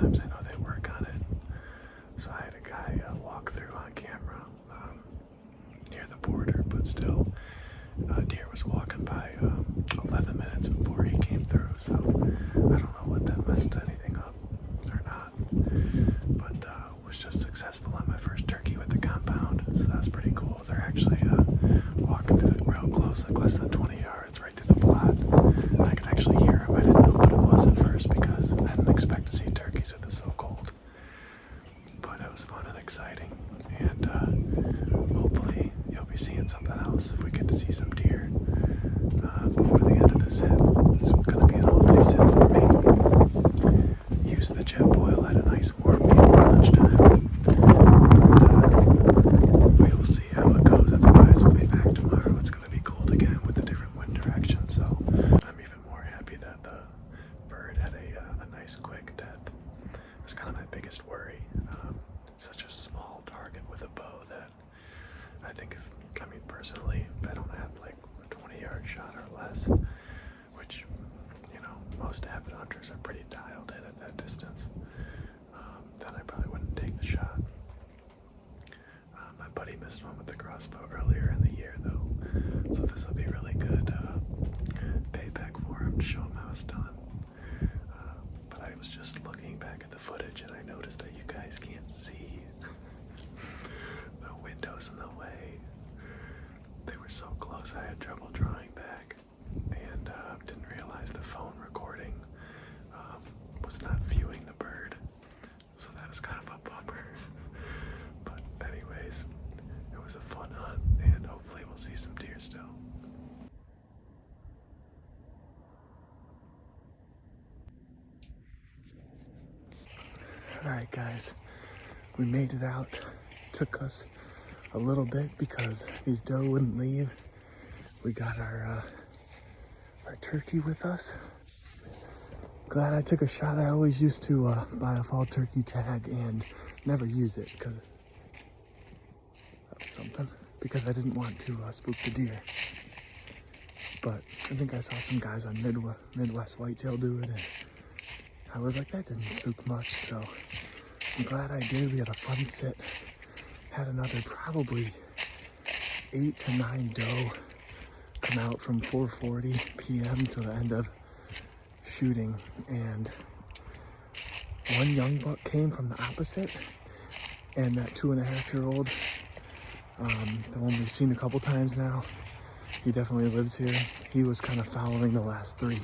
sometimes I know they work on it. So I had a guy walk through on camera near the border, but still, deer was walking by 11 minutes before he came through. So I don't know what that messed anything up or not, but was just successful on my first turkey with the compound. So that's pretty cool. They're actually walking through it real close, like less than 20 yards, right through the plot. I could actually hear him. I didn't know what it was at first because I didn't expect to see turkeys with it so cold. But it was fun and exciting, and hopefully you'll be seeing something else if we get to see some deer before the end of this hit. It's going to be an all-day sit for me. Use the jet boil, had a nice warm meal at lunchtime. We will see how it goes. Otherwise, we'll be back tomorrow. It's going to be cold again with a different wind direction, so I'm even more happy that the bird had a nice quick death. It's kind of my biggest worry. Such a small target with a bow that I think personally, if I don't have like a 20-yard shot or less, which, most avid hunters are pretty dialed in at that distance, then I probably wouldn't take the shot. My buddy missed one with the crossbow earlier in the year though, so this will be really good payback for him to show him how it's done. But I was just looking back at the footage and I noticed that you guys can't see the windows in the way. They were so close I had trouble drawing back, and didn't realize the phone recording was not viewing the bird, so that was kind of a bummer. But anyways, it was a fun hunt, and hopefully we'll see some deer still. Alright guys, we made it out. Took us a little bit because these doe wouldn't leave. We got our turkey with us. Glad I took a shot. I always used to buy a fall turkey tag and never use it because that was something. Because I didn't want to spook the deer. But I think I saw some guys on Midwest Whitetail do it, and I was like, that didn't spook much. So I'm glad I did. We had a fun sit. Had another probably 8 to 9 doe come out from 4:40 p.m. to the end of shooting, and one young buck came from the opposite, and that 2.5-year-old, the one we've seen a couple times now, he definitely lives here. He was kind of following the last 3,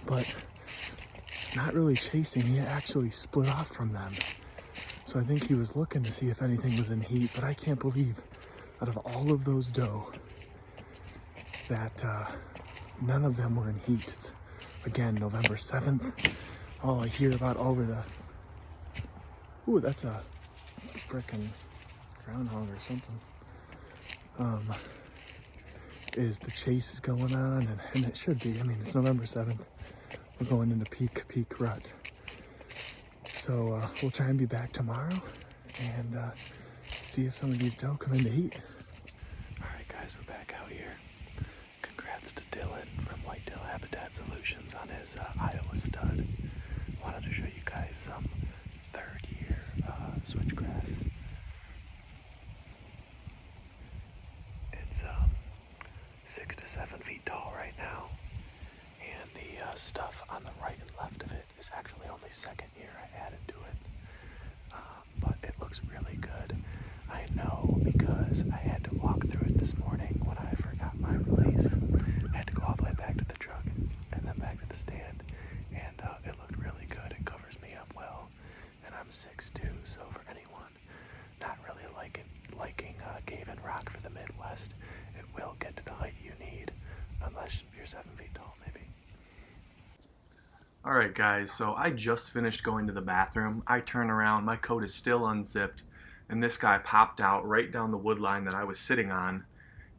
but not really chasing. He actually split off from them. So I think he was looking to see if anything was in heat, but I can't believe out of all of those doe that none of them were in heat. It's, again, November 7th. All I hear about over the... Ooh, that's a frickin' groundhog or something. Is the chase is going on, and it should be. I mean, it's November 7th. We're going into peak rut. So we'll try and be back tomorrow and see if some of these doe come into heat. Alright guys, we're back out here. Congrats to Dylan from Whitetail Habitat Solutions on his Iowa stud. Wanted to show you guys some 3rd-year switchgrass. It's 6 to 7 feet tall right now. And the stuff on the right and left of it is actually only 2nd year I added to it. But it looks really good. I know because I had to walk through it this morning when I forgot my release. I had to go all the way back to the truck and then back to the stand. And it looked really good. It covers me up well. And I'm 6'2", so for anyone not really liking cave and rock for the Midwest, it will get to the height you need. Unless you're 7 feet tall, maybe. Alright guys, so I just finished going to the bathroom. I turn around, my coat is still unzipped, and this guy popped out right down the wood line that I was sitting on,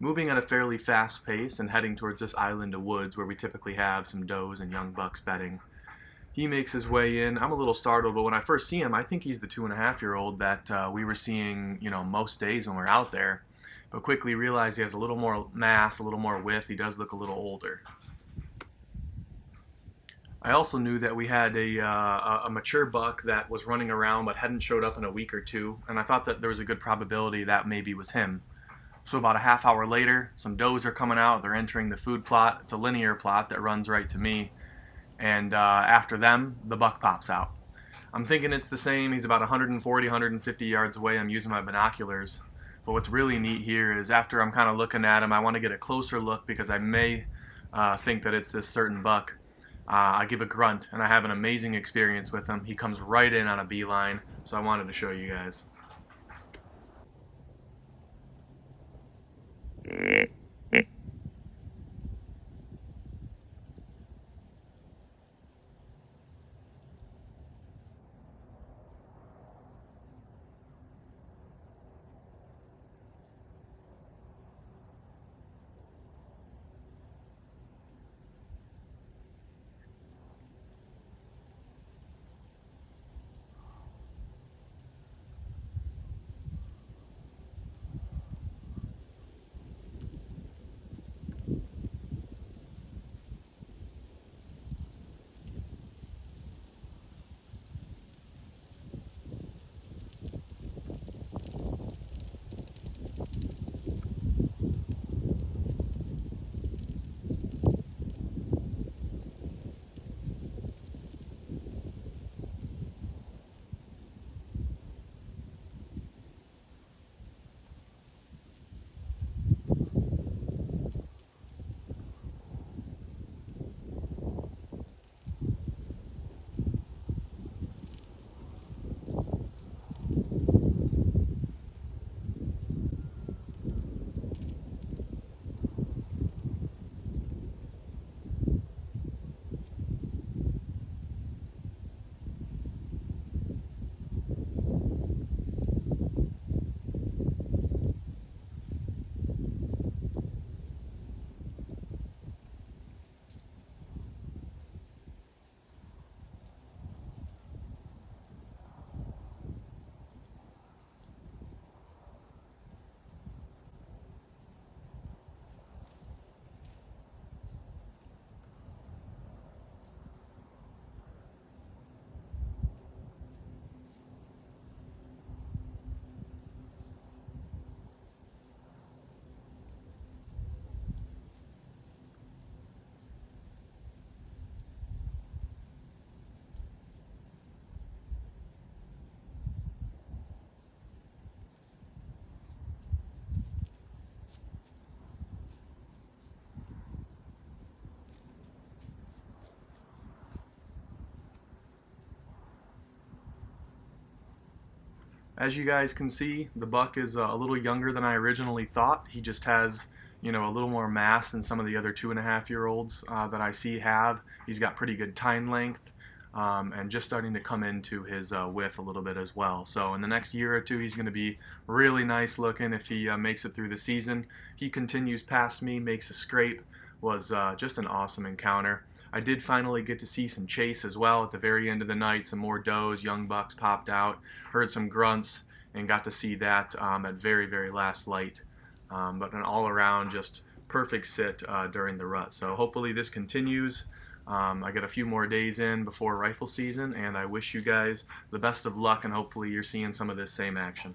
moving at a fairly fast pace and heading towards this island of woods where we typically have some does and young bucks bedding. He makes his way in. I'm a little startled, but when I first see him, I think he's the 2.5-year-old that we were seeing, most days when we're out there. But quickly realized he has a little more mass, a little more width. He does look a little older. I also knew that we had a mature buck that was running around but hadn't showed up in a week or two, and I thought that there was a good probability that maybe was him. So about a half hour later, some does are coming out. They're entering the food plot. It's a linear plot that runs right to me, and after them, the buck pops out. I'm thinking it's the same. He's about 140, 150 yards away. I'm using my binoculars. But what's really neat here is after I'm kind of looking at him, I want to get a closer look because I may think that it's this certain buck. I give a grunt, and I have an amazing experience with him. He comes right in on a beeline, so I wanted to show you guys. As you guys can see, the buck is a little younger than I originally thought. He just has, a little more mass than some of the other 2.5-year-olds that I see have. He's got pretty good tine length and just starting to come into his width a little bit as well. So in the next year or two, he's going to be really nice looking if he makes it through the season. He continues past me, makes a scrape, was just an awesome encounter. I did finally get to see some chase as well at the very end of the night. Some more does, young bucks popped out, heard some grunts, and got to see that at very, very last light. But an all-around just perfect sit during the rut. So hopefully this continues. I got a few more days in before rifle season, and I wish you guys the best of luck, and hopefully you're seeing some of this same action.